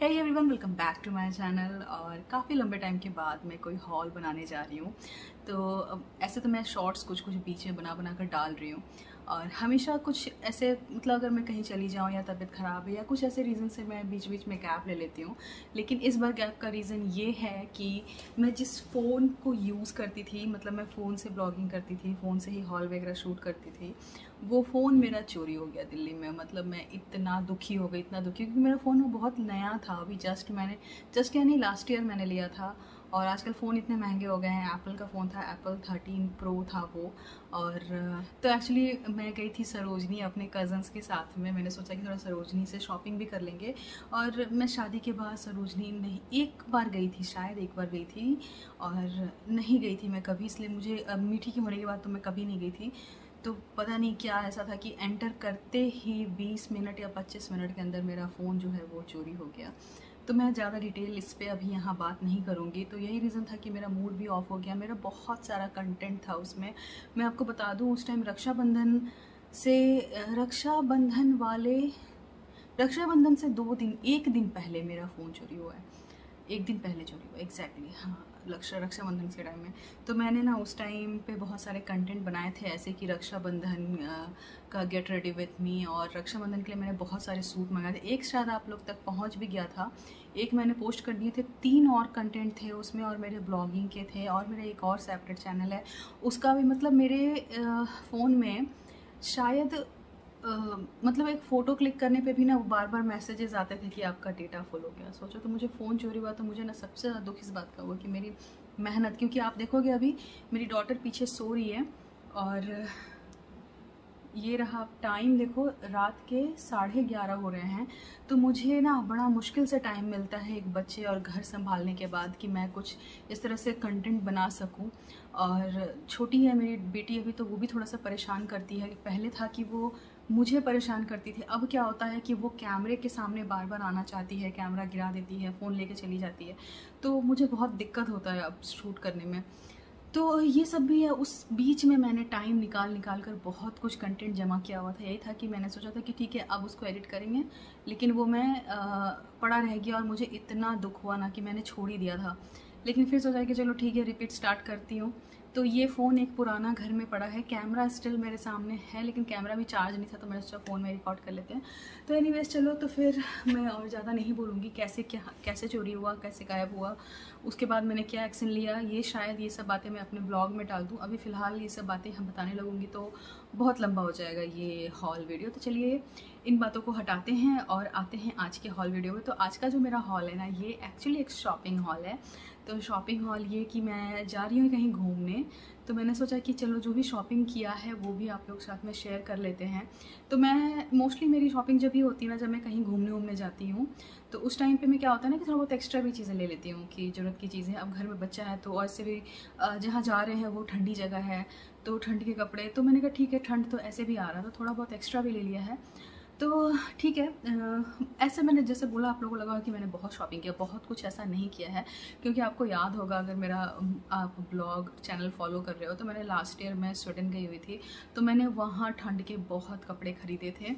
Hey everyone, welcome back to my channel. और काफ़ी लंबे टाइम के बाद मैं कोई हॉल बनाने जा रही हूँ। तो ऐसे तो मैं शॉर्ट्स कुछ कुछ बीच में बना बना कर डाल रही हूँ, और हमेशा कुछ ऐसे मतलब अगर मैं कहीं चली जाऊँ या तबीयत ख़राब है या कुछ ऐसे रीज़न से मैं बीच बीच में गैप ले लेती हूँ। लेकिन इस बार गैप का रीज़न ये है कि मैं जिस फ़ोन को यूज़ करती थी, मतलब मैं फ़ोन से ब्लॉगिंग करती थी, फ़ोन से ही हॉल वगैरह शूट करती थी, वो फ़ोन मेरा चोरी हो गया दिल्ली में। मतलब मैं इतना दुखी हो गई, इतना दुखी, क्योंकि मेरा फ़ोन वो बहुत नया था। अभी जस्ट यानी लास्ट ईयर मैंने लिया था। और आजकल फ़ोन इतने महंगे हो गए हैं। एप्पल का फ़ोन था, एप्पल 13 प्रो था वो। और तो एक्चुअली मैं गई थी सरोजनी अपने कज़न्स के साथ में। मैंने सोचा कि थोड़ा सरोजनी से शॉपिंग भी कर लेंगे। और मैं शादी के बाद सरोजनी नहीं, एक बार गई थी, शायद एक बार गई थी, और नहीं गई थी मैं कभी। इसलिए मुझे मीठी के होने के बाद तो मैं कभी नहीं गई थी। तो पता नहीं क्या ऐसा था कि एंटर करते ही 20 मिनट या 25 मिनट के अंदर मेरा फ़ोन जो है वो चोरी हो गया। तो मैं ज़्यादा डिटेल इस पे अभी यहाँ बात नहीं करूँगी। तो यही रीज़न था कि मेरा मूड भी ऑफ हो गया। मेरा बहुत सारा कंटेंट था उसमें। मैं आपको बता दूँ, उस टाइम रक्षाबंधन से 1 दिन पहले मेरा फ़ोन चोरी हुआ है। 1 दिन पहले चोरी हुआ एग्जैक्टली, हाँ, रक्षाबंधन के टाइम में। तो मैंने ना उस टाइम पे बहुत सारे कंटेंट बनाए थे, ऐसे कि रक्षाबंधन का गेट रेडी विथ मी, और रक्षाबंधन के लिए मैंने बहुत सारे सूट मंगाए थे। एक शायद आप लोग तक पहुंच भी गया था, एक मैंने पोस्ट कर दिए थे। 3 और कंटेंट थे उसमें, और मेरे ब्लॉगिंग के थे, और मेरा एक और सेपरेट चैनल है उसका भी। मतलब मेरे फ़ोन में शायद मतलब एक फ़ोटो क्लिक करने पे भी ना बार बार मैसेजेस आते थे कि आपका डेटा फुल हो गया। सोचो, तो मुझे फ़ोन चोरी हुआ तो मुझे ना सबसे ज़्यादा दुख इस बात का हुआ कि मेरी मेहनत, क्योंकि आप देखोगे अभी मेरी डॉटर पीछे सो रही है, और ये रहा टाइम, देखो रात के 11:30 हो रहे हैं। तो मुझे ना बड़ा मुश्किल से टाइम मिलता है एक बच्चे और घर संभालने के बाद कि मैं कुछ इस तरह से कंटेंट बना सकूं। और छोटी है मेरी बेटी अभी, तो वो भी थोड़ा सा परेशान करती है। पहले था कि वो मुझे परेशान करती थी, अब क्या होता है कि वो कैमरे के सामने बार बार आना चाहती है, कैमरा गिरा देती है, फ़ोन लेके चली जाती है। तो मुझे बहुत दिक्कत होता है अब शूट करने में। तो ये सब भी है। उस बीच में मैंने टाइम निकाल निकाल कर बहुत कुछ कंटेंट जमा किया हुआ था। यही था कि मैंने सोचा था कि ठीक है अब उसको एडिट करेंगे, लेकिन वो मैं पड़ा रह गया, और मुझे इतना दुख हुआ ना कि मैंने छोड़ ही दिया था। लेकिन फिर सोचा कि चलो ठीक है, रिपीट स्टार्ट करती हूँ। तो ये फ़ोन एक पुराना घर में पड़ा है, कैमरा स्टिल मेरे सामने है, लेकिन कैमरा भी चार्ज नहीं था, तो मैंने सोचा फ़ोन में रिकॉर्ड कर लेते हैं। तो एनीवेज चलो, तो फिर मैं और ज़्यादा नहीं बोलूँगी कैसे चोरी हुआ, कैसे गायब हुआ, उसके बाद मैंने क्या एक्शन लिया। ये शायद ये सब बातें मैं अपने ब्लॉग में डाल दूँ। अभी फ़िलहाल ये सब बातें हम बताने लगूँगी तो बहुत लंबा हो जाएगा ये हॉल वीडियो। तो चलिए इन बातों को हटाते हैं और आते हैं आज के हॉल वीडियो में। तो आज का जो मेरा हॉल है ना, ये एक्चुअली एक शॉपिंग हॉल है। तो शॉपिंग हॉल ये कि मैं जा रही हूँ कहीं घूमने, तो मैंने सोचा कि चलो जो भी शॉपिंग किया है वो भी आप लोग साथ में शेयर कर लेते हैं। तो मैं मोस्टली मेरी शॉपिंग जब भी होती है ना, जब मैं कहीं घूमने जाती हूँ, तो उस टाइम पे मैं क्या होता है ना कि थोड़ा बहुत एक्स्ट्रा भी चीज़ें ले लेती हूँ कि ज़रूरत की चीज़ें। अब घर में बच्चा है तो, और से भी जहाँ जा रहे हैं वो ठंडी जगह है, तो ठंड के कपड़े, तो मैंने कहा ठीक है, ठंड तो ऐसे भी आ रहा था, थोड़ा बहुत एक्स्ट्रा भी ले लिया है। तो ठीक है, ऐसे मैंने जैसे बोला, आप लोगों को लगा कि मैंने बहुत शॉपिंग किया, बहुत कुछ ऐसा नहीं किया है। क्योंकि आपको याद होगा, अगर मेरा आप ब्लॉग चैनल फॉलो कर रहे हो, तो मैंने लास्ट ईयर मैं स्वीडन गई हुई थी, तो मैंने वहाँ ठंड के बहुत कपड़े खरीदे थे।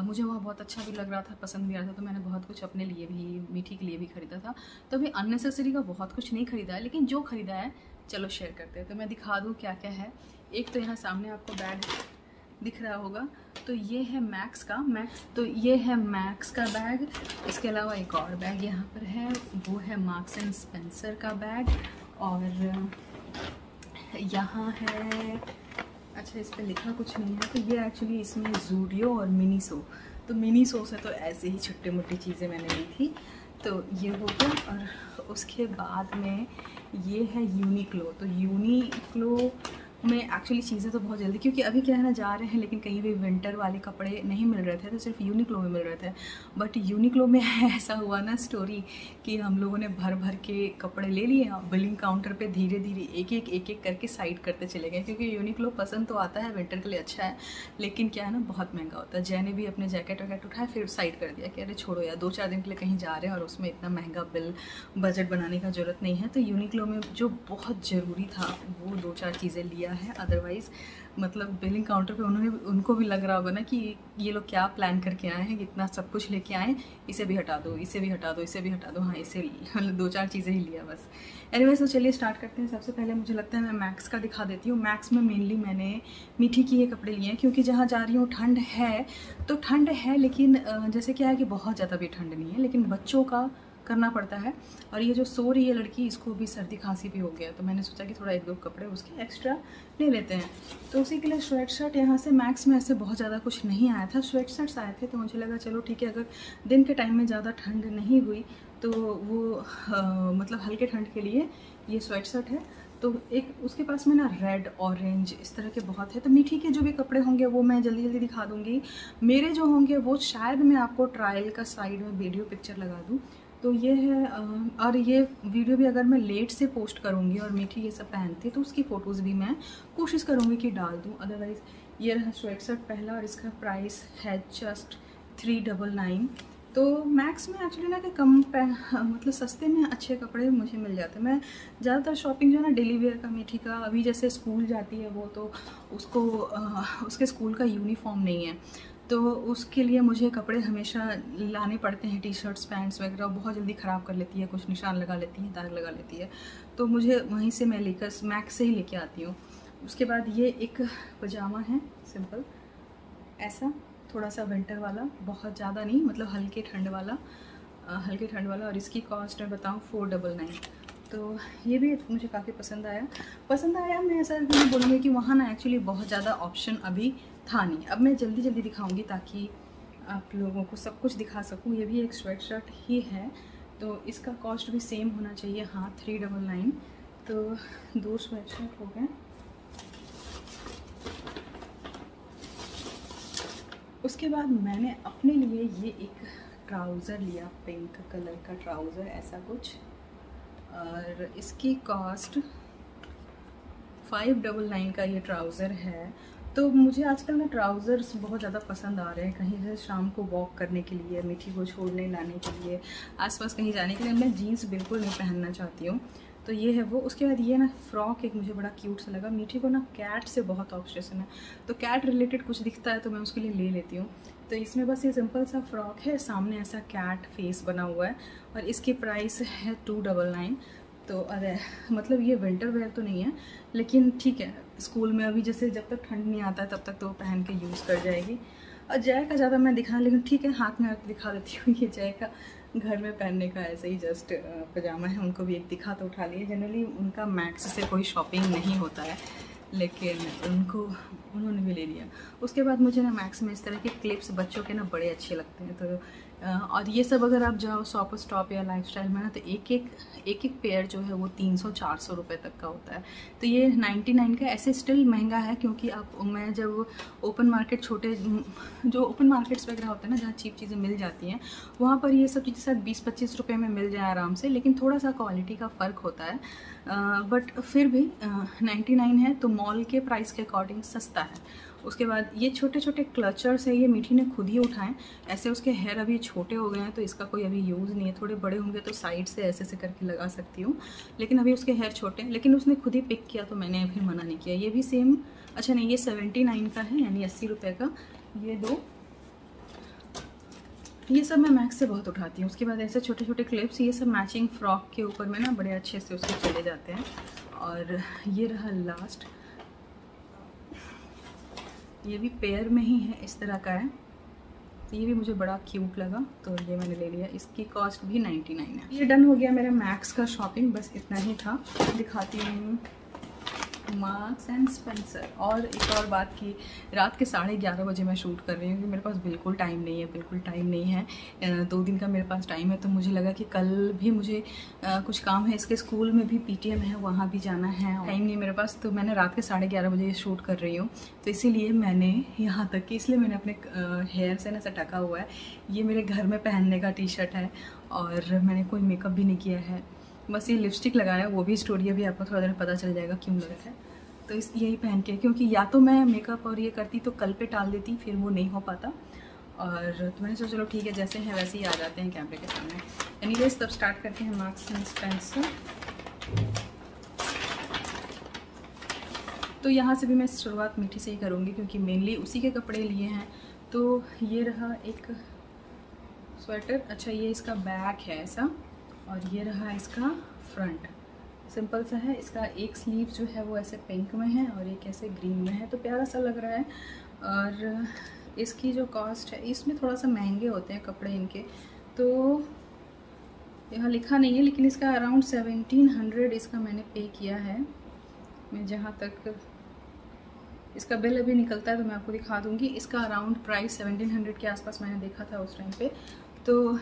मुझे वहाँ बहुत अच्छा भी लग रहा था, पसंद भी आ रहा था, तो मैंने बहुत कुछ अपने लिए भी, मीठी के लिए भी खरीदा था। तो अभी अननेसेसरी का बहुत कुछ नहीं खरीदा है, लेकिन जो खरीदा है चलो शेयर करते हैं। तो मैं दिखा दूँ क्या क्या है। एक तो यहाँ सामने आपको बैग दिख रहा होगा, तो ये है मैक्स का बैग। इसके अलावा एक और बैग यहाँ पर है, वो है मार्क्स एंड स्पेंसर का बैग। और यहाँ है, अच्छा इस पर लिखा कुछ नहीं है, तो ये एक्चुअली इसमें ज़ूडियो और मिनीसो, तो मिनीसो से तो ऐसे ही छोटी मोटी चीज़ें मैंने ली थी। तो ये हो गया। और उसके बाद में ये है यूनिक्लो। तो यूनिक्लो में एक्चुअली चीज़ें तो बहुत जल्दी, क्योंकि अभी क्या है ना, जा रहे हैं लेकिन कहीं भी विंटर वाले कपड़े नहीं मिल रहे थे, तो सिर्फ यूनिक्लो में मिल रहे थे। बट यूनिक्लो में ऐसा हुआ ना स्टोरी कि हम लोगों ने भर भर के कपड़े ले लिए, बिलिंग काउंटर पे धीरे धीरे एक एक करके साइड करते चले गए, क्योंकि यूनिक्लो पसंद तो आता है, विंटर के लिए अच्छा है, लेकिन क्या है ना, बहुत महंगा होता है। जय ने भी अपने जैकेट वैकेट उठाया, फिर साइड कर दिया कि अरे छोड़ो यार, 2-4 दिन के लिए कहीं जा रहे हैं और उसमें इतना महंगा बजट बनाने का ज़रूरत नहीं है। तो यूनिक्लो में जो बहुत ज़रूरी था वो 2-4 चीज़ें लिया है। अदरवाइज़ मतलब बिलिंग काउंटर पे उनको भी लग रहा होगा ना कि ये लोग क्या प्लान करके आए हैं, इतना सब कुछ लेके आए, इसे भी हटा दो, इसे भी हटा दो, इसे भी हटा दो। हाँ, इसे मतलब 2-4 चीज़ें ही लिया बस। एनीवेज, तो चलिए स्टार्ट करते हैं। सबसे पहले मुझे लगता है मैं मैक्स का दिखा देती हूँ। मैक्स में मेनली मैंने मीठी की ये कपड़े लिए हैं, क्योंकि जहाँ जा रही हूँ ठंड है, तो ठंड है, लेकिन जैसे क्या है कि बहुत ज़्यादा भी ठंड नहीं है, लेकिन बच्चों का करना पड़ता है। और ये जो सो रही है लड़की, इसको भी सर्दी खांसी भी हो गया, तो मैंने सोचा कि थोड़ा 1-2 कपड़े उसके एक्स्ट्रा ले लेते हैं। तो उसी के लिए स्वेट शर्ट यहाँ से मैक्स में ऐसे बहुत ज़्यादा कुछ नहीं आया था, स्वेट शर्ट्स आए थे, तो मुझे लगा चलो ठीक है, अगर दिन के टाइम में ज़्यादा ठंड नहीं हुई तो वो मतलब हल्के ठंड के लिए ये स्वेट शर्ट है। तो एक उसके पास में ना रेड, ऑरेंज इस तरह के बहुत है। तो मीठी के जो भी कपड़े होंगे वो मैं जल्दी जल्दी दिखा दूँगी। मेरे जो होंगे वो शायद मैं आपको ट्रायल का साइड में वीडियो पिक्चर लगा दूँ। तो ये है, और ये वीडियो भी अगर मैं लेट से पोस्ट करूँगी और मीठी ये सब पहनती है तो उसकी फ़ोटोज़ भी मैं कोशिश करूँगी कि डाल दूँ। अदरवाइज़ ये रहा स्वेट शर्ट पहला, और इसका प्राइस है जस्ट 399। तो मैक्स में एक्चुअली ना कि मतलब सस्ते में अच्छे कपड़े मुझे मिल जाते हैं। मैं ज़्यादातर शॉपिंग जो है ना डेली वेयर का, मीठी का, अभी जैसे स्कूल जाती है वो, तो उसको उसके स्कूल का यूनिफॉर्म नहीं है, तो उसके लिए मुझे कपड़े हमेशा लाने पड़ते हैं। टी शर्ट्स, पैंट्स वगैरह बहुत जल्दी ख़राब कर लेती है, कुछ निशान लगा लेती है, दाग लगा लेती है, तो मुझे वहीं से मैं लेकर मैक्स से ही लेके आती हूँ। उसके बाद ये एक पजामा है सिंपल ऐसा, थोड़ा सा विंटर वाला, बहुत ज़्यादा नहीं, मतलब हल्के ठंड वाला, और इसकी कॉस्ट मैं बताऊँ 499। तो ये भी मुझे काफ़ी पसंद आया। मैं ऐसा नहीं बोलूँगी कि वहाँ ना एक्चुअली बहुत ज़्यादा ऑप्शन अभी था नहीं। अब मैं जल्दी जल्दी दिखाऊंगी ताकि आप लोगों को सब कुछ दिखा सकूँ। ये भी एक स्वेट शर्ट ही है, तो इसका कॉस्ट भी सेम होना चाहिए। हाँ, 399। तो 2 स्वेट शर्ट हो गए। उसके बाद मैंने अपने लिए ये एक ट्राउज़र लिया, पिंक कलर का ट्राउज़र ऐसा कुछ, और इसकी कॉस्ट 599 का ये ट्राउज़र है। तो मुझे आजकल ना ट्राउज़र्स बहुत ज़्यादा पसंद आ रहे हैं, कहीं से शाम को वॉक करने के लिए, मीठी को छोड़ने लाने के लिए, आसपास कहीं जाने के लिए। मैं जीन्स बिल्कुल नहीं पहनना चाहती हूँ, तो ये है वो। उसके बाद ये ना फ्रॉक एक मुझे बड़ा क्यूट सा लगा। मीठी को ना कैट से बहुत ऑब्सेशन है, तो कैट रिलेटेड कुछ दिखता है तो मैं उसके लिए ले लेती हूँ। तो इसमें बस ये सिंपल सा फ्रॉक है, सामने ऐसा कैट फेस बना हुआ है, और इसकी प्राइस है 299। तो अरे मतलब ये विंटर वेयर तो नहीं है, लेकिन ठीक है, स्कूल में अभी जैसे जब तक ठंड नहीं आता है तब तक तो पहन के यूज़ कर जाएगी। और जय का ज़्यादा मैं दिखा, लेकिन ठीक है, हाथ में दिखा देती हूँ। ये जय का घर में पहनने का ऐसे ही जस्ट पजामा है, उनको भी एक दिखा तो उठा लिए। जनरली उनका मैक्स से कोई शॉपिंग नहीं होता है, लेकिन उन्होंने भी ले लिया। उसके बाद मुझे ना मैक्स में इस तरह के क्लिप्स बच्चों के ना बड़े अच्छे लगते हैं। तो और ये सब अगर आप जाओ शॉपर स्टॉप या लाइफस्टाइल में ना, तो एक एक पेयर जो है वो 300-400 रुपये तक का होता है। तो ये 99 का ऐसे स्टिल महंगा है, क्योंकि मैं जब ओपन मार्केट, छोटे जो ओपन मार्केट्स वगैरह होते हैं ना, जहाँ चीप चीज़ें मिल जाती हैं, वहाँ पर ये सब चीज़ें शायद 20-25 रुपये में मिल जाए आराम से, लेकिन थोड़ा सा क्वालिटी का फ़र्क होता है। बट फिर भी 99 है, तो मॉल के प्राइस के अकॉर्डिंग सस्ता है। उसके बाद ये छोटे छोटे क्लचर्स है, ये मीठी ने खुद ही उठाएं। ऐसे उसके हेयर अभी छोटे हो गए हैं, तो इसका कोई अभी यूज़ नहीं है। थोड़े बड़े होंगे तो साइड से ऐसे करके लगा सकती हूँ, लेकिन अभी उसके हेयर छोटे हैं। लेकिन उसने खुद ही पिक किया, तो मैंने फिर मना नहीं किया। ये भी सेम, अच्छा नहीं, ये 79 का है, यानी 80 रुपये का। ये 2, ये सब मैं मैक्स से बहुत उठाती हूँ। उसके बाद ऐसे छोटे छोटे क्लिप्स, ये सब मैचिंग फ्रॉक के ऊपर में ना बड़े अच्छे से उसके चले जाते हैं। और ये रहा लास्ट, ये भी पेयर में ही है, इस तरह का है। तो ये भी मुझे बड़ा क्यूट लगा, तो ये मैंने ले लिया। इसकी कॉस्ट भी 99 है। ये डन हो गया मेरा मैक्स का शॉपिंग, बस इतना ही था। दिखाती हूँ मार्क्स एंड स्पेंसर। और एक और बात की, रात के 11:30 बजे मैं शूट कर रही हूँ, क्योंकि मेरे पास बिल्कुल टाइम नहीं है। 2 दिन का मेरे पास टाइम है, तो मुझे लगा कि कल भी मुझे कुछ काम है। इसके स्कूल में भी PTM है, वहाँ भी जाना है, टाइम नहीं मेरे पास। तो मैंने रात के 11:30 बजे ये शूट कर रही हूँ, तो इसीलिए मैंने यहाँ तक कि इसलिए मैंने अपने हेयर से ना ऐसा ढका हुआ है। ये मेरे घर में पहनने का T-शर्ट है, और मैंने कोई मेकअप भी नहीं किया है, बस ये लिपस्टिक लगाया है। वो भी स्टोरी अभी आपको थोड़ा देर पता चल जाएगा क्यों लगा है। तो यही पहन के, क्योंकि या तो मैं मेकअप और ये करती तो कल पे टाल देती, फिर वो नहीं हो पाता। और तो मैंने सोचा चलो ठीक है, जैसे हैं वैसे ही आ जाते हैं कैमरे के सामने। एनीवेज, तब स्टार्ट करते हैं मार्क्स एंड स्पेंसर। तो यहाँ से भी मैं शुरुआत मीठी से ही करूँगी क्योंकि मेनली उसी के कपड़े लिए हैं। तो ये रहा एक स्वेटर। अच्छा, ये इसका बैक है ऐसा, और ये रहा इसका फ्रंट, सिंपल सा है। इसका एक स्लीव जो है वो ऐसे पिंक में है और एक ऐसे ग्रीन में है, तो प्यारा सा लग रहा है। और इसकी जो कॉस्ट है, इसमें थोड़ा सा महंगे होते हैं कपड़े इनके, तो यहाँ लिखा नहीं है, लेकिन इसका अराउंड 1700 इसका मैंने पे किया है। मैं जहाँ तक इसका बिल अभी निकलता है तो मैं आपको दिखा दूँगी। इसका अराउंड प्राइस 1700 के आसपास मैंने देखा था उस टाइम पे, तो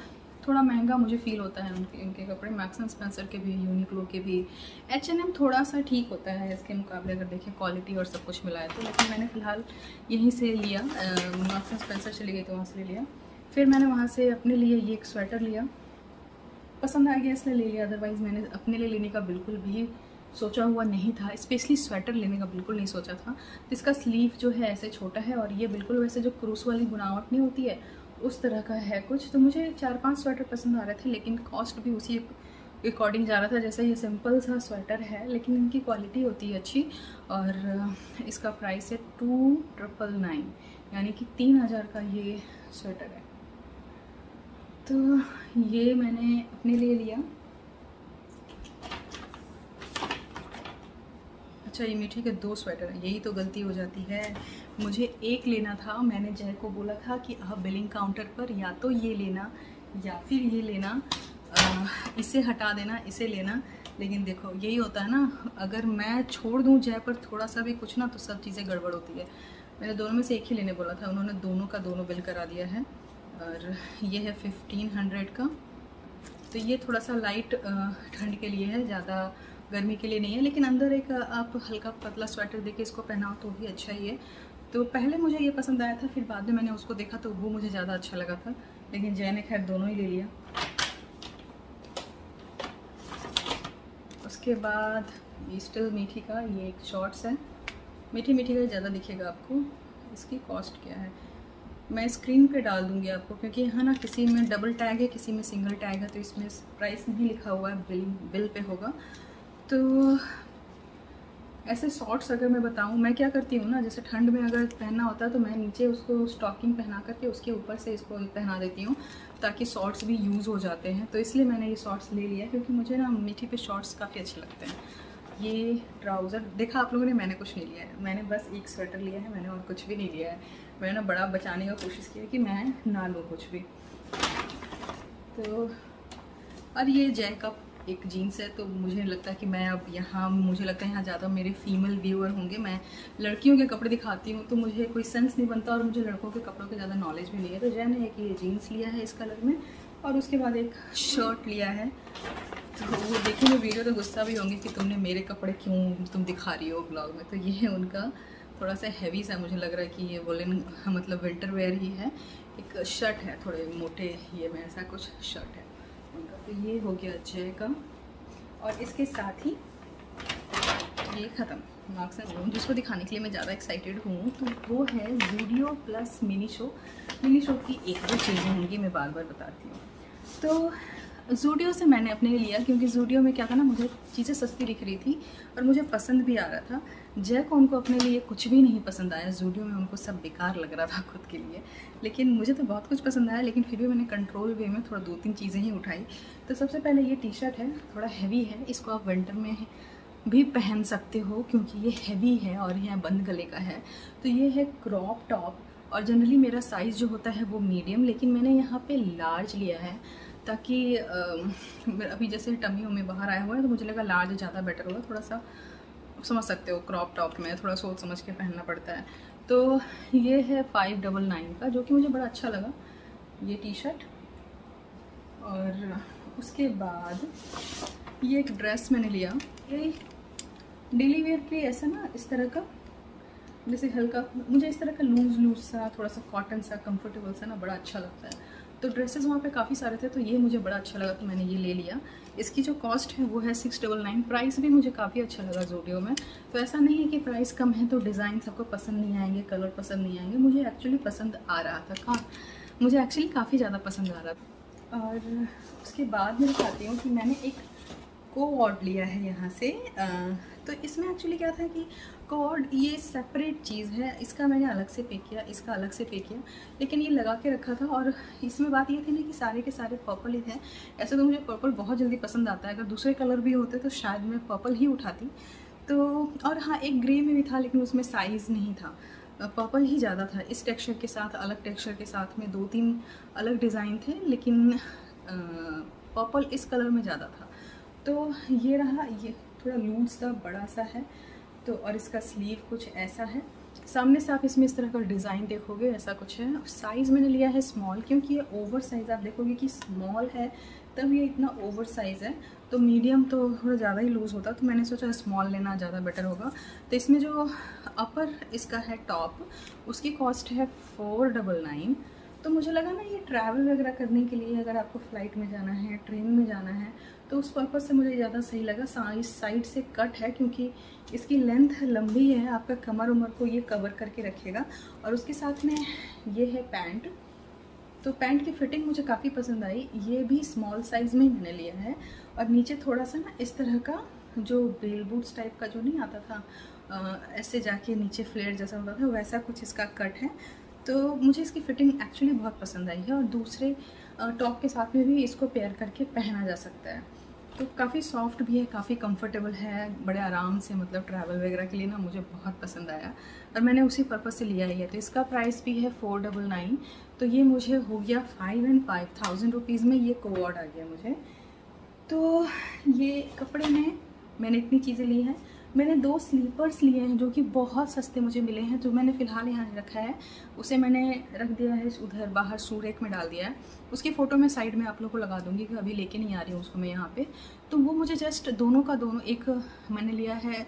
थोड़ा महंगा मुझे फ़ील होता है इनके कपड़े। मैक्स एंड स्पेंसर के भी, यूनिक्लो के भी, H&M थोड़ा सा ठीक होता है इसके मुकाबले अगर देखें क्वालिटी और सब कुछ मिलाए तो। लेकिन मैंने फ़िलहाल यहीं से लिया, मैक्स एंड स्पेंसर चली गई तो वहाँ से ले लिया। फिर मैंने वहाँ से अपने लिए ये एक स्वेटर लिया, पसंद आ गया इसलिए ले लिया। अदरवाइज़ मैंने अपने लिए लेने का बिल्कुल भी सोचा हुआ नहीं था, स्पेशली स्वेटर लेने का बिल्कुल नहीं सोचा था। तो इसका स्लीव जो है ऐसे छोटा है और ये बिल्कुल वैसे जो क्रूस वाली बुनावट नहीं होती है उस तरह का है कुछ। तो मुझे 4-5 स्वेटर पसंद आ रहे थे, लेकिन कॉस्ट भी उसी अकॉर्डिंग जा रहा था। जैसे ये सिंपल सा स्वेटर है लेकिन इनकी क्वालिटी होती है अच्छी, और इसका प्राइस है 2999, यानी कि 3000 का ये स्वेटर है। तो ये मैंने अपने लिए लिया। अच्छा, ये मीठी के 2 स्वेटर हैं, यही तो गलती हो जाती है। मुझे एक लेना था, मैंने जय को बोला था कि आप बिलिंग काउंटर पर या तो ये लेना या फिर ये लेना, इसे हटा देना, इसे लेना। लेकिन देखो यही होता है ना, अगर मैं छोड़ दूँ जय पर थोड़ा सा भी कुछ ना तो सब चीज़ें गड़बड़ होती है। मैंने दोनों में से एक ही लेने बोला था, उन्होंने दोनों का दोनों बिल करा दिया है। और ये है 1500 का। तो ये थोड़ा सा लाइट ठंड के लिए है, ज़्यादा गर्मी के लिए नहीं है। लेकिन अंदर एक आप हल्का पतला स्वेटर देके इसको पहनाओ तो भी अच्छा ही है। तो पहले मुझे ये पसंद आया था, फिर बाद में मैंने उसको देखा तो वो मुझे ज़्यादा अच्छा लगा था, लेकिन जय ने खैर दोनों ही ले लिया। उसके बाद स्टिल मीठी का ये एक शॉर्ट्स है, मीठी का ज़्यादा दिखेगा आपको। इसकी कॉस्ट क्या है मैं स्क्रीन पे डाल दूँगी आपको, क्योंकि यहाँ ना किसी में डबल टैग है, किसी में सिंगल टैग है, तो इसमें प्राइस नहीं लिखा हुआ है, बिल पे होगा। तो ऐसे शॉर्ट्स अगर मैं बताऊँ, मैं क्या करती हूँ ना, जैसे ठंड में अगर पहनना होता है तो मैं नीचे उसको स्टॉकिंग पहना करके उसके ऊपर से इसको पहना देती हूँ, ताकि शॉर्ट्स भी यूज़ हो जाते हैं। तो इसलिए मैंने ये शॉर्ट्स ले लिया, क्योंकि मुझे ना मीठी पे शॉर्ट्स काफ़ी अच्छे लगते हैं। ये ट्राउज़र देखा आप लोगों ने, मैंने कुछ नहीं लिया है, मैंने बस एक स्वेटर लिया है, मैंने और कुछ भी नहीं लिया है। मैंने ना बड़ा बचाने का कोशिश की है कि मैं ना लूँ कुछ भी। तो और ये जय का एक जीन्स है, तो मुझे लगता है कि मैं अब यहाँ, मुझे लगता है यहाँ ज़्यादा मेरे फीमेल व्यूअर होंगे। मैं लड़कियों के कपड़े दिखाती हूँ तो मुझे कोई सेंस नहीं बनता, और मुझे लड़कों के कपड़ों के ज़्यादा नॉलेज भी नहीं है। तो जय ने एक ये जीन्स लिया है इस कलर में, और उसके बाद एक शर्ट लिया है। तो वो देखेंगे वीडियो तो गुस्सा भी होंगे कि तुमने मेरे कपड़े क्यों तुम दिखा रही हो ब्लॉग में। तो ये है उनका थोड़ा सा हैवी सा, मुझे लग रहा है कि ये वोलन मतलब विंटर वेयर ही है। एक शर्ट है थोड़े मोटे, ये में ऐसा कुछ शर्ट है उनका। तो ये हो गया जय का, और इसके साथ ही ये ख़त्म मार्क्स एंड रूम। जिसको दिखाने के लिए मैं ज़्यादा एक्साइटेड हूँ तो वो है Zudio plus mini show. Mini show की एक दो चीज़ें होंगी, मैं बार बार बताती हूँ। तो ज़ूडियो से मैंने अपने लिया, क्योंकि ज़ूडियो में क्या था ना, मुझे चीज़ें सस्ती दिख रही थी और मुझे पसंद भी आ रहा था। जय को उनको अपने लिए कुछ भी नहीं पसंद आया, ज़ूडियो में उनको सब बेकार लग रहा था खुद के लिए। लेकिन मुझे तो बहुत कुछ पसंद आया, लेकिन फिर भी मैंने कंट्रोल वे में थोड़ा 2-3 चीज़ें ही उठाई। तो सबसे पहले ये टी शर्ट है, थोड़ा हैवी है, इसको आप विंटर में भी पहन सकते हो क्योंकि ये हैवी है और यह बंद गले का है। तो ये है क्रॉप टॉप, और जनरली मेरा साइज़ जो होता है वो मीडियम, लेकिन मैंने यहाँ पे लार्ज लिया है ताकि अभी जैसे टमी में बाहर आया हुआ है तो मुझे लगा लार्ज ज़्यादा बेटर होगा। थोड़ा सा समझ सकते हो, क्रॉप टॉप में थोड़ा सोच समझ के पहनना पड़ता है। तो ये है 599 का, जो कि मुझे बड़ा अच्छा लगा ये टी शर्ट। और उसके बाद ये एक ड्रेस मैंने लिया, ये डेली वेयर के ऐसा ना, इस तरह का जैसे हल्का, मुझे इस तरह का लूज सा, थोड़ा सा कॉटन सा, कंफर्टेबल सा ना बड़ा अच्छा लगता है। तो ड्रेसेस वहाँ पे काफ़ी सारे थे, तो ये मुझे बड़ा अच्छा लगा तो मैंने ये ले लिया। इसकी जो कॉस्ट है वो है 699। प्राइस भी मुझे काफ़ी अच्छा लगा ज़ूडियो में। तो ऐसा नहीं है कि प्राइस कम है तो डिज़ाइन सबको पसंद नहीं आएंगे, कलर पसंद नहीं आएंगे। मुझे एक्चुअली पसंद आ रहा था, मुझे एक्चुअली काफ़ी ज़्यादा पसंद आ रहा था। और उसके बाद मैं दिखाती हूँ कि मैंने एक कोऑर्ड लिया है यहाँ से। तो इसमें एक्चुअली क्या था कि कोऑर्ड ये सेपरेट चीज़ है, इसका मैंने अलग से पे किया, इसका अलग से पे किया, लेकिन ये लगा के रखा था। और इसमें बात ये थी ना कि सारे के सारे पर्पल ही थे। ऐसे तो मुझे पर्पल बहुत जल्दी पसंद आता है, अगर दूसरे कलर भी होते तो शायद मैं पर्पल ही उठाती। तो और हाँ, एक ग्रे में भी था लेकिन उसमें साइज़ नहीं था, पर्पल ही ज़्यादा था। इस टेक्सचर के साथ, अलग टेक्सचर के साथ में 2-3 अलग डिज़ाइन थे, लेकिन पर्पल इस कलर में ज़्यादा था। तो ये रहा, ये थोड़ा लूज सा बड़ा सा है। तो और इसका स्लीव कुछ ऐसा है, सामने से आप इसमें इस तरह का डिज़ाइन देखोगे, ऐसा कुछ है। साइज़ मैंने लिया है स्मॉल, क्योंकि ये ओवर साइज़, आप देखोगे कि स्मॉल है तब ये इतना ओवर साइज़ है। तो मीडियम तो थोड़ा ज़्यादा ही लूज़ होता, तो मैंने सोचा स्मॉल लेना ज़्यादा बेटर होगा। तो इसमें जो अपर इसका है टॉप, उसकी कॉस्ट है 499। तो मुझे लगा ना, ये ट्रैवल वगैरह करने के लिए, अगर आपको फ़्लाइट में जाना है, ट्रेन में जाना है, तो उस पर्पज़ से मुझे ज़्यादा सही लगा। साइड से कट है, क्योंकि इसकी लेंथ लंबी है, आपका कमर उमर को ये कवर करके रखेगा। और उसके साथ में ये है पैंट। तो पैंट की फिटिंग मुझे काफ़ी पसंद आई, ये भी स्मॉल साइज़ में ही मैंने लिया है। और नीचे थोड़ा सा ना इस तरह का जो बेल बूट्स टाइप का जो नहीं आता था, ऐसे जाके नीचे फ्लेयर जैसा होता था, वैसा कुछ इसका कट है। तो मुझे इसकी फ़िटिंग एक्चुअली बहुत पसंद आई है। और दूसरे टॉप के साथ में भी इसको पेयर करके पहना जा सकता है। तो काफ़ी सॉफ्ट भी है, काफ़ी कंफर्टेबल है, बड़े आराम से, मतलब ट्रैवल वगैरह के लिए ना मुझे बहुत पसंद आया, और मैंने उसी पर्पज़ से लिया ही है। तो इसका प्राइस भी है 499। तो ये मुझे हो गया 5,000 रुपीज़ में ये कोऑर्ड आ गया मुझे। तो ये कपड़े में मैंने इतनी चीज़ें ली हैं। मैंने 2 स्लीपर्स लिए हैं जो कि बहुत सस्ते मुझे मिले हैं, जो मैंने फ़िलहाल यहाँ रखा है। उसे मैंने रख दिया है उधर बाहर शू रैक में डाल दिया है। उसकी फ़ोटो मैं साइड में आप लोगों को लगा दूँगी, कि अभी लेके नहीं आ रही हूँ उसको मैं यहाँ पे। तो वो मुझे जस्ट दोनों का दोनों, एक मैंने लिया है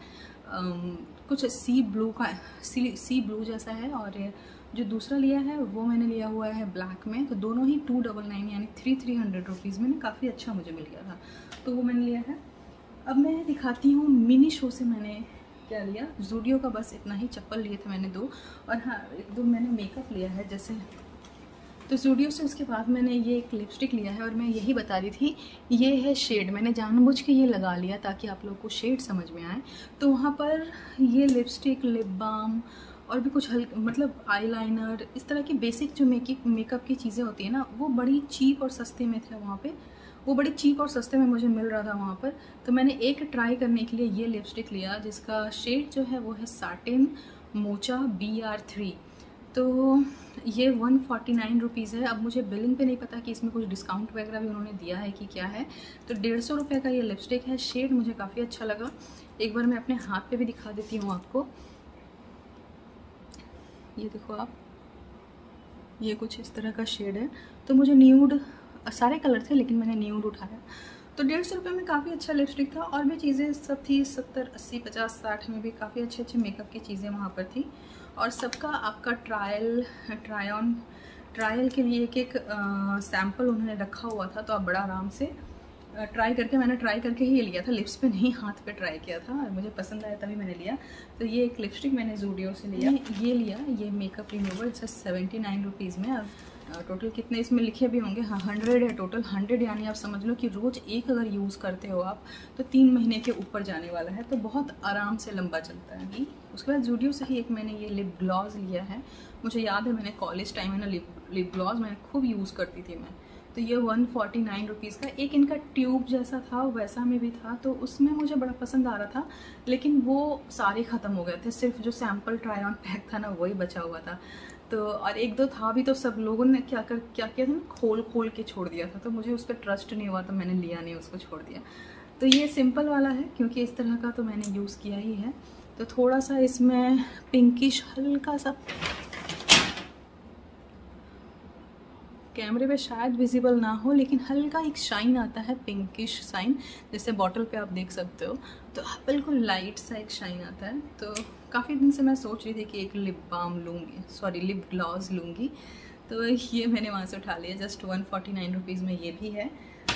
कुछ सी ब्लू जैसा है, और जो दूसरा लिया है वो मैंने लिया हुआ है ब्लैक में। तो दोनों ही 299 यानी 300 रुपीज़ में काफ़ी अच्छा मुझे मिल गया था, तो वो मैंने लिया है। अब मैं दिखाती हूँ मिनी शो से मैंने क्या लिया। ज़ूडियो का बस इतना ही चप्पल लिए थे मैंने 2, और हाँ 1-2 मैंने मेकअप लिया है जैसे। तो ज़ूडियो से उसके बाद मैंने ये एक लिपस्टिक लिया है, और मैं यही बता रही थी, ये है शेड। मैंने जानबूझ के ये लगा लिया ताकि आप लोगों को शेड समझ में आए। तो वहाँ पर ये लिपस्टिक, लिप बाम और भी कुछ हल्के, मतलब आईलाइनर, इस तरह की बेसिक जो मेकअप की चीज़ें होती है ना, वो बड़ी चीप और सस्ते में थे वहाँ पे। वो बड़ी चीप और सस्ते में मुझे मिल रहा था वहाँ पर। तो मैंने एक ट्राई करने के लिए ये लिपस्टिक लिया, जिसका शेड जो है वो है साटिन मोचा BR3। तो ये 149 रुपीज़ है। अब मुझे बिलिंग पे नहीं पता कि इसमें कुछ डिस्काउंट वगैरह भी उन्होंने दिया है कि क्या है। तो 150 रुपये का ये लिपस्टिक है। शेड मुझे काफ़ी अच्छा लगा। एक बार मैं अपने हाथ पे भी दिखा देती हूँ आपको। ये देखो आप, ये कुछ इस तरह का शेड है। तो मुझे न्यूड, सारे कलर थे लेकिन मैंने न्यूड उठाया। तो 150 रुपये में काफ़ी अच्छा लिपस्टिक था। और भी चीज़ें सब थी, 70, 80, 50, 60 में भी काफ़ी अच्छे अच्छे मेकअप की चीज़ें वहाँ पर थी। और सबका आपका ट्रायल के लिए एक सैम्पल उन्होंने रखा हुआ था, तो आप बड़ा आराम से मैंने ट्राई करके ही ये लिया था, लिप्स पे नहीं, हाथ पे ट्राई किया था, और मुझे पसंद आया तभी मैंने लिया। तो ये एक लिपस्टिक मैंने ज़ूडियो से लिया, ये लिया, ये मेकअप रिमूवर, जस्ट 79 रुपीज़ में। अब टोटल कितने इसमें लिखे भी होंगे, हाँ 100 है टोटल। 100 यानी आप समझ लो कि रोज़ एक अगर यूज़ करते हो आप, तो 3 महीने के ऊपर जाने वाला है। तो बहुत आराम से लंबा चलता है। उसके बाद ज़ूडियो से ही एक मैंने ये लिप ग्लॉस लिया है। मुझे याद है मैंने कॉलेज टाइम में ना लिप ग्लॉस मैं खूब यूज़ करती थी मैं। तो ये 149 रुपीज़ का। एक इनका ट्यूब जैसा था, वैसा में भी था, तो उसमें मुझे बड़ा पसंद आ रहा था, लेकिन वो सारे ख़त्म हो गए थे। सिर्फ जो सैम्पल ट्राई ऑन पैक था ना, वही बचा हुआ था। तो और 1-2 था भी, तो सब लोगों ने क्या किया था ना, खोल के छोड़ दिया था। तो मुझे उस पर ट्रस्ट नहीं हुआ, तो मैंने लिया नहीं, उसको छोड़ दिया। तो ये सिंपल वाला है, क्योंकि इस तरह का तो मैंने यूज़ किया ही है। तो थोड़ा सा इसमें पिंकिश, हल्का सा, कैमरे पे शायद विजिबल ना हो, लेकिन हल्का एक शाइन आता है, पिंकिश शाइन, जैसे बॉटल पे आप देख सकते हो। तो बिल्कुल लाइट सा एक शाइन आता है। तो काफ़ी दिन से मैं सोच रही थी कि एक लिप ग्लॉस लूँगी। तो ये मैंने वहाँ से उठा लिया, जस्ट 149 रुपीज़ में ये भी है।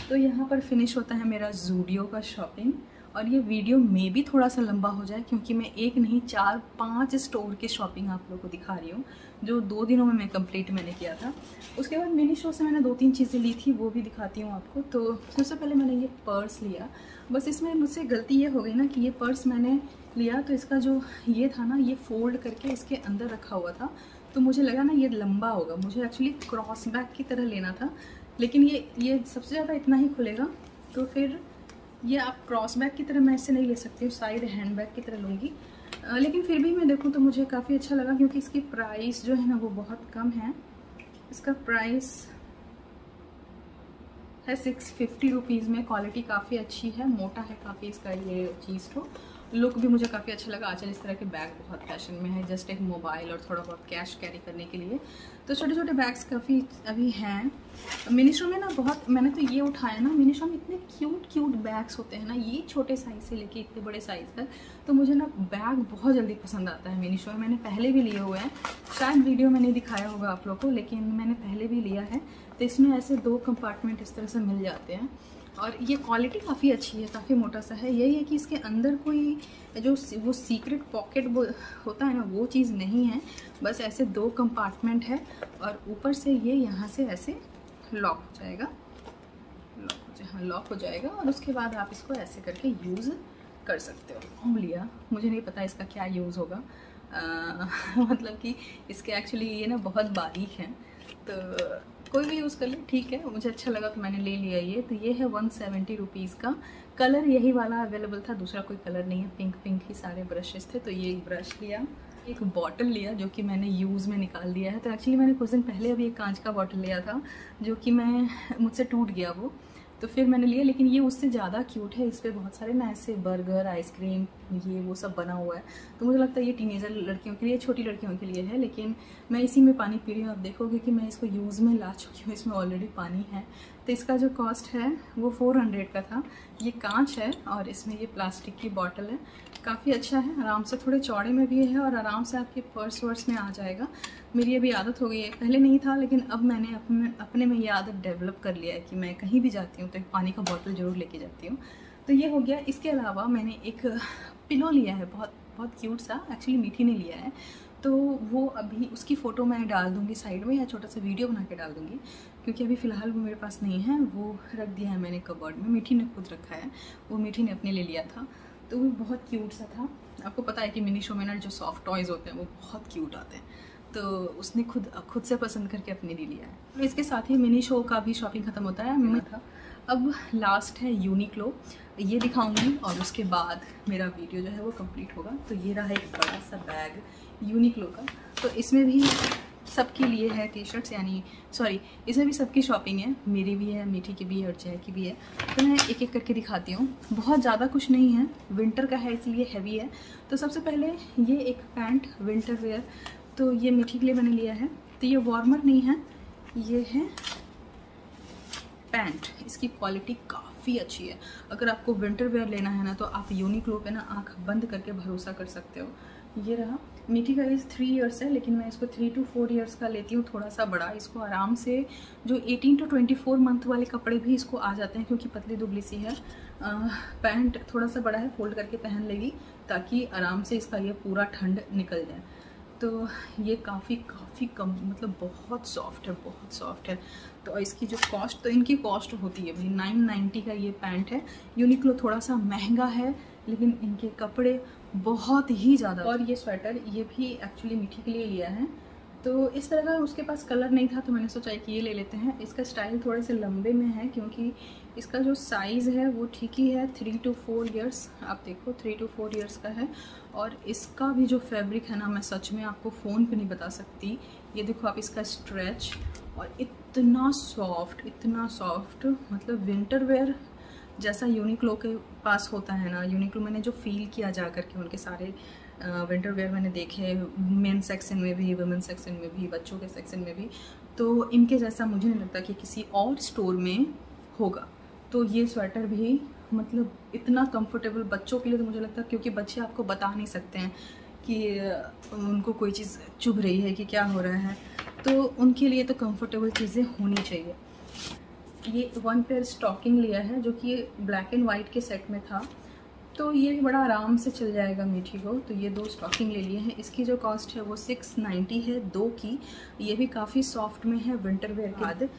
तो यहाँ पर फिनिश होता है मेरा ज़ूडियो का शॉपिंग। और ये वीडियो में भी थोड़ा सा लंबा हो जाए क्योंकि मैं एक नहीं 4-5 स्टोर की शॉपिंग आप लोगों को दिखा रही हूँ, जो 2 दिनों में मैं कंप्लीट मैंने किया था। उसके बाद मिनी शो से मैंने 2-3 चीज़ें ली थी, वो भी दिखाती हूँ आपको। तो सबसे पहले मैंने ये पर्स लिया। बस इसमें मुझसे गलती ये हो गई ना कि ये पर्स मैंने लिया तो इसका जो ये था ना, ये फोल्ड करके इसके अंदर रखा हुआ था, तो मुझे लगा ना ये लंबा होगा। मुझे एक्चुअली क्रॉस बैग की तरह लेना था, लेकिन ये सबसे ज़्यादा इतना ही खुलेगा, तो फिर ये आप क्रॉस बैग की तरह मैं इससे नहीं ले सकती हूँ, साइड हैंड बैग की तरह लूँगी। लेकिन फिर भी मैं देखूँ तो मुझे काफ़ी अच्छा लगा क्योंकि इसकी प्राइस जो है ना वो बहुत कम है। इसका प्राइस है 650 रुपीज़ में। क्वालिटी काफ़ी अच्छी है, मोटा है काफ़ी इसका ये चीज़। तो लुक भी मुझे काफ़ी अच्छा लगा। आजकल इस तरह के बैग बहुत फैशन में है, जस्ट एक मोबाइल और थोड़ा बहुत कैश कैरी करने के लिए। तो छोटे छोटे बैग्स काफ़ी अभी हैं मिनी शो में ना बहुत। मैंने तो ये उठाया ना, मिनी शो में इतने क्यूट बैग्स होते हैं ना, ये छोटे साइज़ से लेके इतने बड़े साइज़ तक। तो मुझे ना बैग बहुत जल्दी पसंद आता है मिनी शो में। मैंने पहले भी लिए हुए हैं, शायद वीडियो में नहीं दिखाया होगा आप लोग को, लेकिन मैंने पहले भी लिया है। तो इसमें ऐसे 2 कंपार्टमेंट इस तरह से मिल जाते हैं और ये क्वालिटी काफ़ी अच्छी है, काफ़ी मोटा सा है। यही है कि इसके अंदर कोई जो वो सीक्रेट पॉकेट होता है ना, वो चीज़ नहीं है। बस ऐसे 2 कंपार्टमेंट है और ऊपर से ये यहाँ से ऐसे लॉक हो जाएगा, लॉक हो जाएगा और उसके बाद आप इसको ऐसे करके यूज़ कर सकते हो। लिया, मुझे नहीं पता इसका क्या यूज़ होगा। मतलब कि इसके एक्चुअली ये ना बहुत बारीक हैं, तो कोई भी यूज़ कर ले, ठीक है। मुझे अच्छा लगा तो मैंने ले लिया ये। तो ये है 170 रुपीज़ का। कलर यही वाला अवेलेबल था, दूसरा कोई कलर नहीं है। पिंक ही सारे ब्रशेस थे। तो ये एक ब्रश लिया, एक बॉटल लिया जो कि मैंने यूज़ में निकाल दिया है। तो एक्चुअली मैंने कुछ दिन पहले अभी एक कांच का बॉटल लिया था जो कि मुझसे टूट गया वो, तो फिर मैंने लिया। लेकिन ये उससे ज़्यादा क्यूट है। इस पर बहुत सारे ना ऐसे बर्गर, आइसक्रीम, ये वो सब बना हुआ है। तो मुझे लगता है ये टीनेजर लड़कियों के लिए, छोटी लड़कियों के लिए है। लेकिन मैं इसी में पानी पी रही हूँ। आप देखोगे कि मैं इसको यूज़ में ला चुकी हूँ, इसमें ऑलरेडी पानी है। तो इसका जो कॉस्ट है वो 400 का था। ये कांच है और इसमें ये प्लास्टिक की बॉटल है। काफ़ी अच्छा है, आराम से, थोड़े चौड़े में भी है और आराम से आपके पर्स वर्स में आ जाएगा। मेरी अभी आदत हो गई है, पहले नहीं था, लेकिन अब मैंने अपने में ये आदत डेवलप कर लिया है कि मैं कहीं भी जाती हूँ तो एक पानी का बोतल ज़रूर लेके जाती हूँ। तो ये हो गया। इसके अलावा मैंने एक पिलो लिया है, बहुत क्यूट सा। एक्चुअली मीठी ने लिया है, तो वो अभी उसकी फ़ोटो मैं डाल दूँगी साइड में, या छोटा सा वीडियो बना के डाल दूँगी, क्योंकि अभी फ़िलहाल वो मेरे पास नहीं है। वो रख दिया है मैंने कबर्ड में, मीठी ने खुद रखा है। वो मीठी ने अपने ले लिया था, तो वो बहुत क्यूट सा था। आपको पता है कि मिनी शो में ना जो सॉफ्ट टॉयज़ होते हैं वो बहुत क्यूट आते हैं, तो उसने खुद से पसंद करके अपने लिए लिया है। तो इसके साथ ही मिनी शो का भी शॉपिंग ख़त्म होता है। मैं था अब लास्ट है यूनिक्लो, ये दिखाऊंगी और उसके बाद मेरा वीडियो जो है वो कंप्लीट होगा। तो ये रहा एक बड़ा सा बैग यूनिक्लो का। तो इसमें भी सबके लिए है टी शर्ट्स, यानी सॉरी, इसमें भी सबकी शॉपिंग है। मेरी भी है, मीठी की भी है और जय की भी है। तो मैं एक एक करके दिखाती हूँ। बहुत ज़्यादा कुछ नहीं है, विंटर का है इसलिए हैवी है। तो सबसे पहले ये एक पैंट विंटर वेयर, तो ये मीठी के लिए मैंने लिया है। तो ये वार्मर नहीं है, ये है पैंट। इसकी क्वालिटी काफ़ी अच्छी है। अगर आपको विंटर वेयर लेना है ना, तो आप यूनिक्लो पे ना आँख बंद करके भरोसा कर सकते हो। ये रहा। मीठी का एज 3 इयर्स है, लेकिन मैं इसको 3 to 4 इयर्स का लेती हूँ, थोड़ा सा बड़ा। इसको आराम से जो 18 to 24 मंथ वाले कपड़े भी इसको आ जाते हैं, क्योंकि पतली दुबली सी है। पैंट थोड़ा सा बड़ा है, फोल्ड करके पहन लेगी ताकि आराम से इसका ये पूरा ठंड निकल जाए। तो ये काफ़ी कम, मतलब बहुत सॉफ्ट है। तो इसकी जो कॉस्ट, तो इनकी कॉस्ट होती है भाई 990 का ये पैंट है। यूनिक्लो थोड़ा सा महंगा है, लेकिन इनके कपड़े बहुत ही ज़्यादा। और ये स्वेटर, ये भी एक्चुअली मीठी के लिए लिया है। तो इस तरह का उसके पास कलर नहीं था, तो मैंने सोचा कि ये ले लेते हैं। इसका स्टाइल थोड़े से लंबे में है, क्योंकि इसका जो साइज़ है वो ठीक ही है, 3 to 4 इयर्स। आप देखो 3 to 4 इयर्स का है। और इसका भी जो फैब्रिक है ना, मैं सच में आपको फ़ोन पे नहीं बता सकती। ये देखो आप, इसका स्ट्रेच, और इतना सॉफ्ट, मतलब विंटर वेयर जैसा यूनिक्लो के पास होता है ना। यूनिक्लो मैंने जो फील किया जा करके, उनके सारे विंटर वेयर मैंने देखे, मेन सेक्शन में भी, वुमेन सेक्शन में भी, बच्चों के सेक्शन में भी, तो इनके जैसा मुझे नहीं लगता कि किसी और स्टोर में होगा। तो ये स्वेटर भी मतलब इतना कंफर्टेबल बच्चों के लिए, तो मुझे लगता है, क्योंकि बच्चे आपको बता नहीं सकते हैं कि उनको कोई चीज़ चुभ रही है कि क्या हो रहा है, तो उनके लिए तो कंफर्टेबल चीज़ें होनी चाहिए। ये 1 पेयर स्टॉकिंग लिया है, जो कि ब्लैक एंड वाइट के सेट में था। तो ये बड़ा आराम से चल जाएगा मीठी को। तो ये 2 स्टॉकिंग ले लिए हैं। इसकी जो कॉस्ट है वो 690 है 2 की। ये भी काफ़ी सॉफ्ट में है विंटर वेयर के बाद।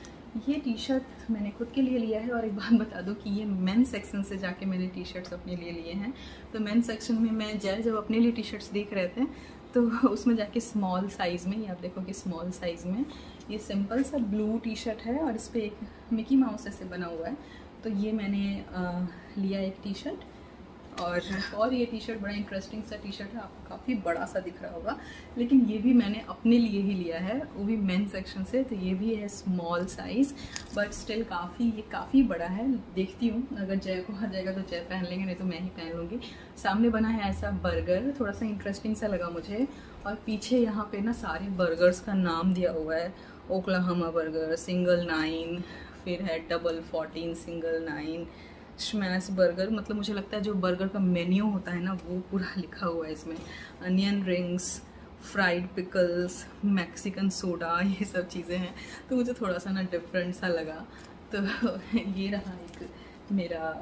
ये टी शर्ट मैंने खुद के लिए लिया है। और एक बात बता दूं कि ये मेन सेक्शन से जाके मैंने टी शर्ट्स अपने लिए लिए हैं। तो मेन सेक्शन में मैं जब अपने लिए टी शर्ट्स देख रहे थे तो उसमें जाके स्मॉल साइज़ में, ये आप देखो कि स्मॉल साइज़ में ये सिंपल सा ब्लू टी शर्ट है और इस पर एक मिकी माउस ऐसे बना हुआ है। तो ये मैंने लिया एक टी शर्ट। और ये टी शर्ट बड़ा इंटरेस्टिंग सा टी शर्ट है, आपको काफ़ी बड़ा सा दिख रहा होगा, लेकिन ये भी मैंने अपने लिए ही लिया है, वो भी मेन सेक्शन से। तो ये भी है स्मॉल साइज़, बट स्टिल ये काफ़ी बड़ा है। देखती हूँ अगर जय को आ जाएगा तो जय पहन लेंगे, नहीं तो मैं ही पहन लूँगी। सामने बना है ऐसा बर्गर, थोड़ा सा इंटरेस्टिंग सा लगा मुझे। और पीछे यहाँ पे ना सारे बर्गर्स का नाम दिया हुआ है, ओक्लाहोमा बर्गर, सिंगल 9, फिर है डबल 14, सिंगल 9, स्मैश बर्गर। मतलब मुझे लगता है जो बर्गर का मेन्यू होता है ना वो पूरा लिखा हुआ है इसमें। Onion rings, fried pickles, Mexican soda, ये सब चीज़ें हैं। तो मुझे थोड़ा सा ना डिफरेंट सा लगा। तो ये रहा एक मेरा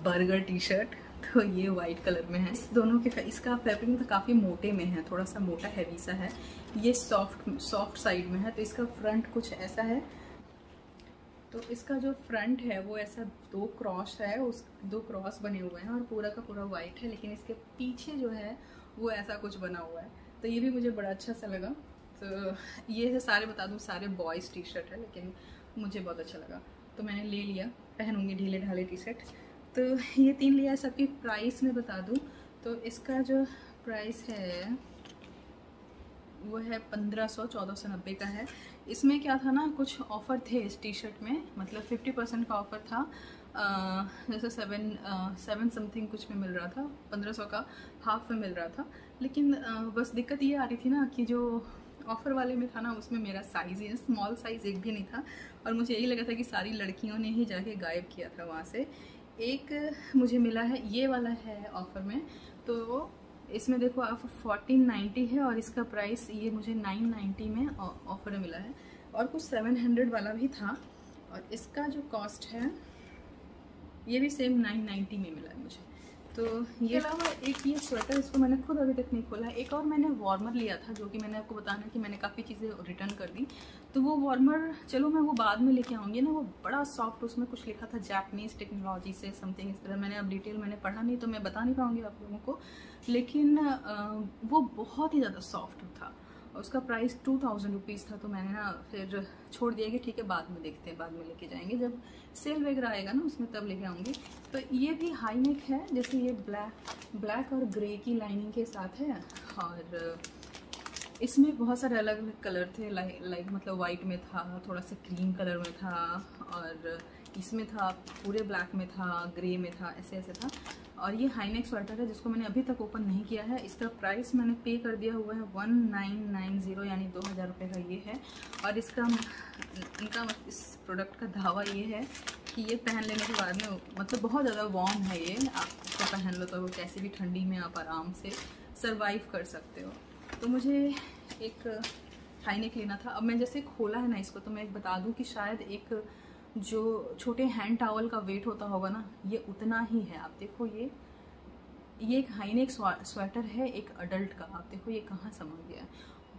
बर्गर टी शर्ट। तो ये वाइट कलर में है। इस दोनों के इसका फैब्रिक तो काफ़ी मोटे में है, थोड़ा सा मोटा हैवी सा है। ये सॉफ्ट साइड में है। तो इसका फ्रंट कुछ ऐसा है। तो इसका जो फ्रंट है वो ऐसा 2 क्रॉस है, उस 2 क्रॉस बने हुए हैं और पूरा का पूरा वाइट है। लेकिन इसके पीछे जो है वो ऐसा कुछ बना हुआ है। तो ये भी मुझे बड़ा अच्छा सा लगा। तो ये है सारे, बता दूं सारे बॉयज़ टी शर्ट है, लेकिन मुझे बहुत अच्छा लगा तो मैंने ले लिया। पहनूंगी ढीले ढाले टी शर्ट। तो ये 3 लिया है। सबकी प्राइस में बता दूँ तो इसका जो प्राइस है वो है 1590 का है। इसमें क्या था ना, कुछ ऑफ़र थे इस टी शर्ट में, मतलब 50% का ऑफ़र था। जैसे 7 समथिंग कुछ में मिल रहा था, 1500 का हाफ में मिल रहा था। लेकिन बस दिक्कत ये आ रही थी ना कि जो ऑफ़र वाले में था ना उसमें मेरा साइज़ ही स्मॉल साइज़ एक भी नहीं था। और मुझे यही लगा था कि सारी लड़कियों ने ही जाके गायब किया था वहाँ से। एक मुझे मिला है, ये वाला है ऑफ़र में। तो इसमें देखो आप 1490 है और इसका प्राइस ये मुझे 990 में ऑफर में मिला है। और कुछ 700 वाला भी था और इसका जो कॉस्ट है ये भी सेम 990 में मिला है मुझे। तो ये अलावा एक ये स्वेटर, इसको मैंने खुद अभी तक नहीं खोला। एक और मैंने वार्मर लिया था, जो कि मैंने आपको बताना कि मैंने काफ़ी चीज़ें रिटर्न कर दी। तो वो वार्मर चलो मैं वो बाद में लेके आऊँगी ना। वो बड़ा सॉफ्ट, उसमें कुछ लिखा था जापानीज़ टेक्नोलॉजी से समथिंग इस तरह। मैंने अब डिटेल मैंने पढ़ा नहीं तो मैं बता नहीं पाऊँगी आप लोगों को, लेकिन वो बहुत ही ज़्यादा सॉफ्ट था और उसका प्राइस 2000 रुपीज़ था। तो मैंने ना फिर छोड़ दिया कि ठीक है बाद में देखते हैं, बाद में लेके जाएंगे जब सेल वगैरह आएगा ना उसमें, तब लेके आऊँगी। तो ये भी हाई नेक है, जैसे ये ब्लैक और ग्रे की लाइनिंग के साथ है। और इसमें बहुत सारे अलग अलग कलर थे, लाइक मतलब वाइट में था, थोड़ा सा क्रीम कलर में था, और इसमें था पूरे ब्लैक में था, ग्रे में था, ऐसे ऐसे था। और ये हाई नेक स्वेटर है जिसको मैंने अभी तक ओपन नहीं किया है। इसका प्राइस मैंने पे कर दिया हुआ है 1990, यानी 2000 रुपये का ये है। और इनका इस प्रोडक्ट का दावा ये है कि ये पहन लेने के बाद में मतलब बहुत ज़्यादा वार्म है ये। आप इसको पहन लो तो कैसी भी ठंडी में आप आराम से सर्वाइव कर सकते हो। तो मुझे एक हाई नेक लेना था। अब मैं जैसे खोला है ना इसको, तो मैं एक बता दूं कि शायद एक जो छोटे हैंड टावल का वेट होता होगा ना, ये उतना ही है। आप देखो ये एक हाई नेक स्वेटर है एक अडल्ट का। आप देखो ये कहाँ समा गया है।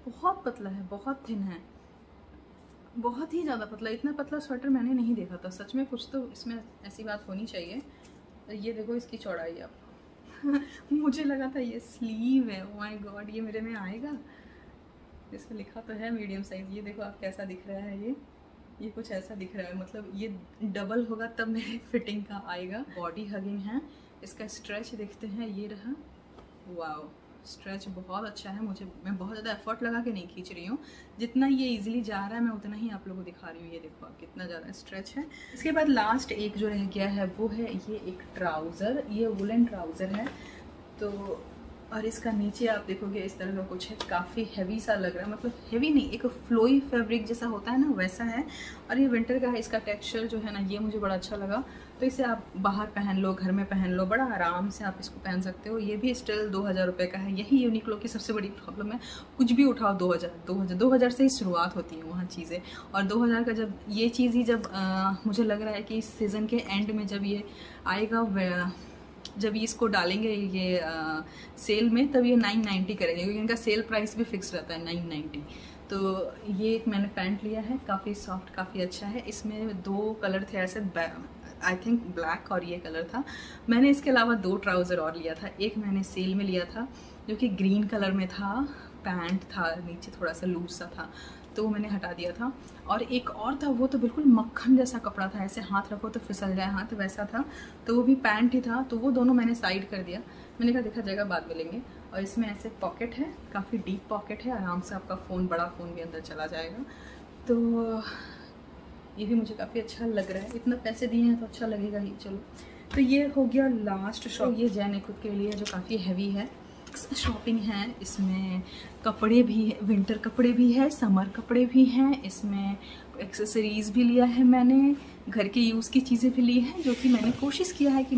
बहुत पतला है, बहुत थिन है, बहुत ही ज़्यादा पतला। इतना पतला स्वेटर मैंने नहीं देखा था सच में। कुछ तो इसमें ऐसी बात होनी चाहिए। ये देखो इसकी चौड़ाई आप मुझे लगा था ये स्लीव है। ओह माय गॉड, ये मेरे में आएगा। इसमें लिखा तो है मीडियम साइज। ये देखो आप कैसा दिख रहा है। ये कुछ ऐसा दिख रहा है, मतलब ये डबल होगा तब मेरे फिटिंग का आएगा। बॉडी हगिंग है। इसका स्ट्रेच देखते हैं, ये रहा। वाओ, स्ट्रेच बहुत अच्छा है। मैं बहुत ज़्यादा एफर्ट लगा के नहीं खींच रही हूँ, जितना ये इजीली जा रहा है मैं उतना ही आप लोगों को दिखा रही हूँ। ये देखो आप कितना ज़्यादा स्ट्रेच है। इसके बाद लास्ट एक जो रह गया है वो है ये एक ट्राउज़र। ये वुलन ट्राउज़र है। तो और इसका नीचे आप देखोगे इस तरह का कुछ है, काफ़ी हैवी सा लग रहा है। मतलब हैवी नहीं, एक फ्लोई फैब्रिक जैसा होता है ना वैसा है। और ये विंटर का है। इसका टेक्सचर जो है ना ये मुझे बड़ा अच्छा लगा। तो इसे आप बाहर पहन लो, घर में पहन लो, बड़ा आराम से आप इसको पहन सकते हो। ये भी स्टिल 2000 रुपये का है। यही यूनिक्लो की सबसे बड़ी प्रॉब्लम है, कुछ भी उठाओ 2000 से ही शुरुआत होती है वहाँ चीज़ें। और 2000 का जब ये चीज़ ही जब मुझे लग रहा है कि इस सीज़न के एंड में जब ये आएगा जब ये इसको डालेंगे ये सेल में, तब ये 990 करेंगे, क्योंकि इनका सेल प्राइस भी फिक्स रहता है 990। तो ये एक मैंने पैंट लिया है, काफ़ी सॉफ्ट, काफ़ी अच्छा है। इसमें 2 कलर थे ऐसे, आई थिंक ब्लैक और ये कलर था। मैंने इसके अलावा 2 ट्राउज़र और लिया था। एक मैंने सेल में लिया था जो कि ग्रीन कलर में था, पैंट था, नीचे थोड़ा सा लूज सा था, तो वो मैंने हटा दिया था। और एक और था, वो तो बिल्कुल मक्खन जैसा कपड़ा था, ऐसे हाथ रखो तो फिसल जाए हाथ, वैसा था। तो वो भी पैंट ही था, तो वो दोनों मैंने साइड कर दिया। मैंने कहा देखा जाएगा, बाद में लेंगे। और इसमें ऐसे पॉकेट है, काफ़ी डीप पॉकेट है, आराम से आपका फ़ोन, बड़ा फ़ोन भी अंदर चला जाएगा। तो ये भी मुझे काफ़ी अच्छा लग रहा है, इतना पैसे दिए हैं तो अच्छा लगेगा ही। चलो, तो ये हो गया लास्ट शॉप। ये जैन खुद के लिए जो काफ़ी हैवी है शॉपिंग है। इसमें कपड़े भी है, विंटर कपड़े भी है, समर कपड़े भी हैं। इसमें एक्सेसरीज़ भी लिया है मैंने, घर के यूज़ की चीज़ें भी ली हैं, जो कि मैंने कोशिश किया है कि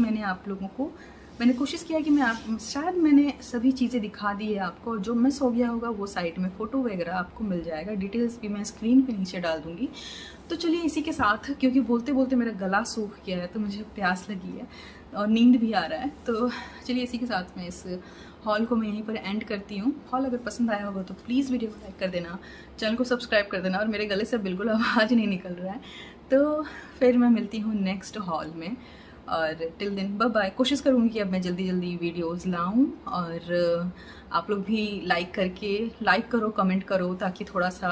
शायद मैंने सभी चीज़ें दिखा दी है आपको। जो मिस हो गया होगा वो साइट में फ़ोटो वगैरह आपको मिल जाएगा, डिटेल्स भी मैं स्क्रीन पे नीचे डाल दूँगी। तो चलिए इसी के साथ, क्योंकि बोलते बोलते मेरा गला सूख गया है, तो मुझे प्यास लगी है और नींद भी आ रहा है, तो चलिए इसी के साथ मैं इस हॉल को मैं यहीं पर एंड करती हूँ। हॉल अगर पसंद आया होगा तो प्लीज़ वीडियो को लाइक कर देना, चैनल को सब्सक्राइब कर देना, और मेरे गले से बिल्कुल आवाज़ नहीं निकल रहा है। तो फिर मैं मिलती हूँ नेक्स्ट हॉल में, और टिल दिन बाय बाय। कोशिश करूँगी कि अब मैं जल्दी जल्दी वीडियोस लाऊं, और आप लोग भी लाइक करो, कमेंट करो, ताकि थोड़ा सा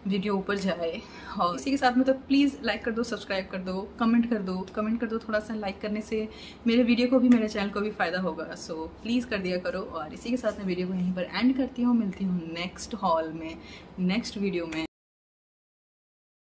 वीडियो ऊपर जाए। और इसी के साथ में तो प्लीज़ लाइक कर दो, सब्सक्राइब कर दो, कमेंट कर दो। थोड़ा सा लाइक करने से मेरे वीडियो को भी, मेरे चैनल को भी फ़ायदा होगा, सो प्लीज़ कर दिया करो। और इसी के साथ मैं वीडियो को यहीं पर एंड करती हूँ। मिलती हूँ नेक्स्ट हॉल में, नेक्स्ट वीडियो में।